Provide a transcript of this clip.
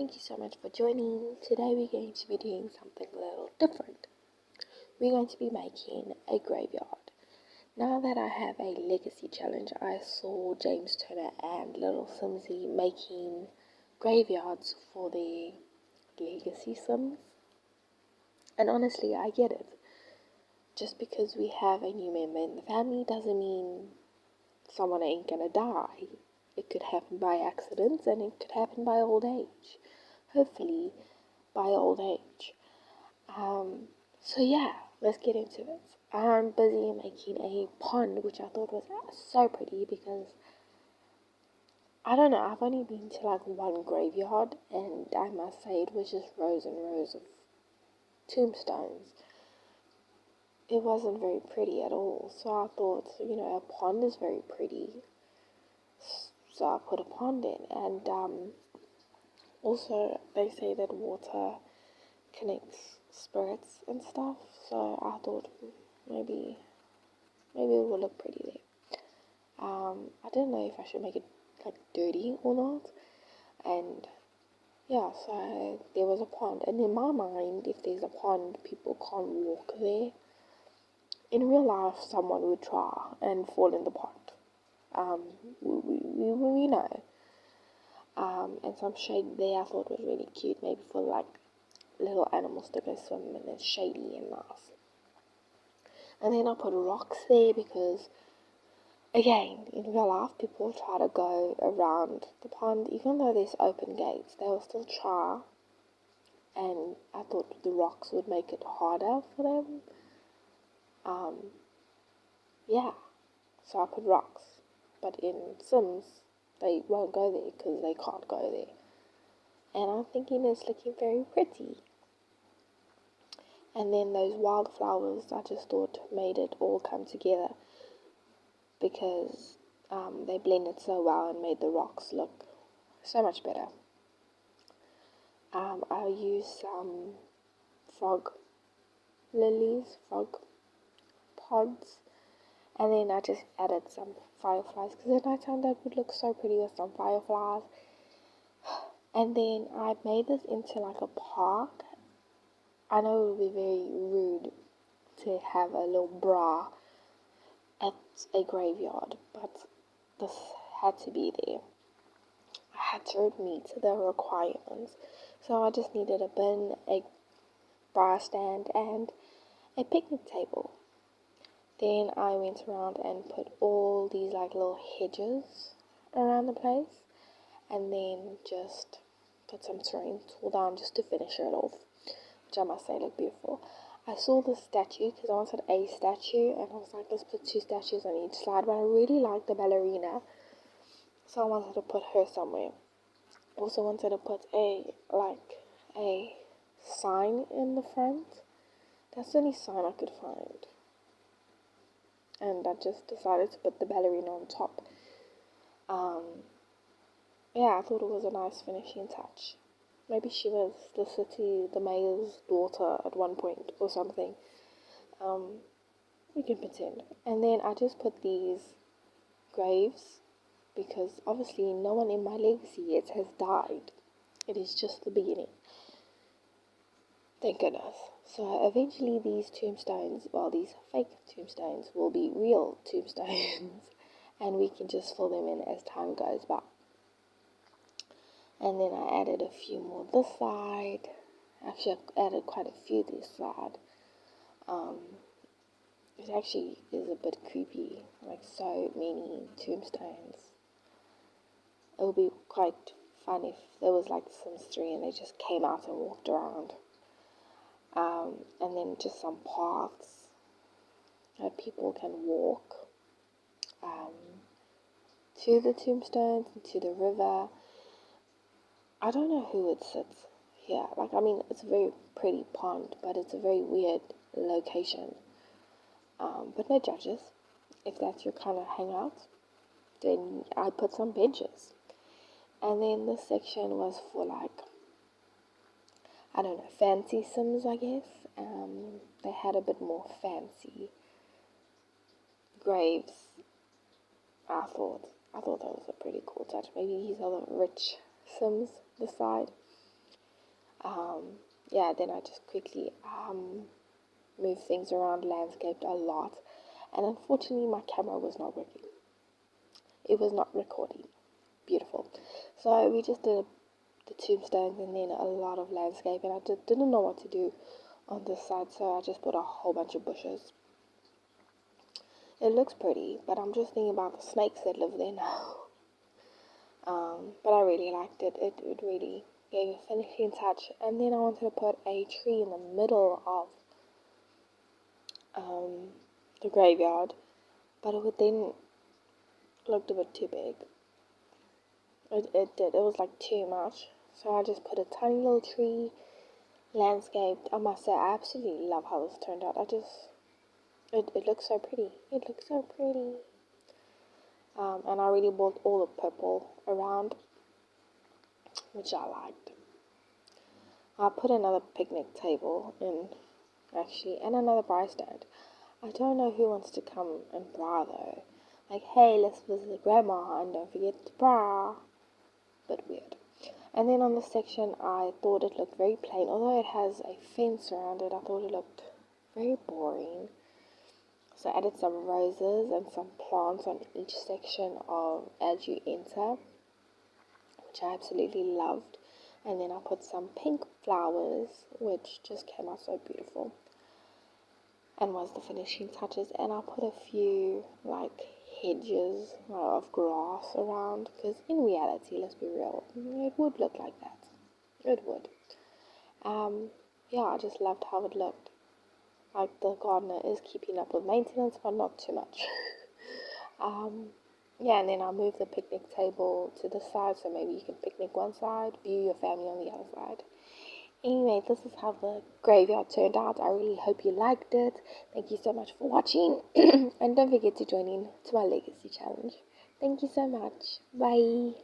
Thank you so much for joining. Today we're going to be doing something a little different. We're going to be making a graveyard. Now that I have a legacy challenge, I saw James Turner and Little Simsy making graveyards for their legacy Sims. And honestly, I get it. Just because we have a new member in the family doesn't mean someone ain't gonna die. It could happen by accident and it could happen by old age. Hopefully by old age. So yeah, let's get into it. I'm busy making a pond, which I thought was so pretty because I don't know, I've only been to like one graveyard and I must say it was just rows and rows of tombstones. It wasn't very pretty at all. So I thought, a pond is very pretty. So I put a pond in, and also they say that water connects spirits and stuff. So I thought maybe it will look pretty there. I didn't know if I should make it like dirty or not, and yeah, so there was a pond, and in my mind, if there's a pond, people can't walk there. In real life, someone would try and fall in the pond. We know. And some shade there I thought was really cute, maybe for like little animals to go swim and it's shady and nice. And then I put rocks there because, again, in real life, people try to go around the pond, even though there's open gates, they will still try. And I thought the rocks would make it harder for them. Yeah, so I put rocks. But in Sims, they won't go there because they can't go there. And I'm thinking it's looking very pretty. And then those wildflowers, I just thought made it all come together because they blended so well and made the rocks look so much better. I used some frog lilies, frog pods, and then I just added some fireflies because at night time that would look so pretty with some fireflies. And then I made this into like a park. I know it would be very rude to have a little bra at a graveyard, but this had to be there. I had to meet the requirements. So I just needed a bin, a bar stand, and a picnic table. Then I went around and put all these like little hedges around the place, and then just put some terrain tool down just to finish it off, which I must say looked beautiful. I saw this statue because I wanted a statue, and I was like, let's put two statues on each side, but I really like the ballerina, so I wanted to put her somewhere. Also wanted to put a sign in the front. That's the only sign I could find. And I just decided to put the ballerina on top. Yeah, I thought it was a nice finishing touch. Maybe she was the mayor's daughter at one point or something. We can pretend. And then I just put these graves because obviously no one in my legacy yet has died. It is just the beginning. Thank goodness. So eventually these tombstones, well, these fake tombstones will be real tombstones and we can just fill them in as time goes by. And then I added a few more this side. Actually, I added quite a few this side. It actually is a bit creepy, like so many tombstones. It would be quite fun if there was like Sims 3 and they just came out and walked around. And then just some paths that people can walk to the tombstones and to the river. I don't know who would sit here. Like, I mean, it's a very pretty pond, but it's a very weird location. But no judges. If that's your kind of hangout, then I put some benches. And then this section was for like, I don't know, fancy Sims, I guess. They had a bit more fancy graves. I thought that was a pretty cool touch. Maybe these are the rich Sims this side. Yeah, then I just quickly moved things around, landscaped a lot, and unfortunately my camera was not working. It was not recording. Beautiful. So we just did the tombstones and then a lot of landscape, and I didn't know what to do on this side, so I just put a whole bunch of bushes. It looks pretty, but I'm just thinking about the snakes that live there now. But I really liked it. It really gave a finishing touch. And then I wanted to put a tree in the middle of the graveyard, but it would then looked a bit too big. It did. It was like too much. So I just put a tiny little tree, landscaped. I must say, I absolutely love how this turned out. It looks so pretty. It looks so pretty. And I really bought all the purple around, which I liked. I put another picnic table in, actually, and another braai stand. I don't know who wants to come and bra though. Like, hey, let's visit grandma and don't forget to bra. But weird. And then on this section, I thought it looked very plain. Although it has a fence around it, I thought it looked very boring. So I added some roses and some plants on each section of as you enter, which I absolutely loved. And then I put some pink flowers, which just came out so beautiful and was the finishing touches. And I put a few like hedges of grass around, because in reality, let's be real, it would look like that. It would. Yeah, I just loved how it looked. Like the gardener is keeping up with maintenance, but not too much. Yeah, and then I moved the picnic table to the side, so maybe you can picnic one side, view your family on the other side. Anyway, this is how the graveyard turned out. I really hope you liked it. Thank you so much for watching. And don't forget to join in to my legacy challenge. Thank you so much. Bye.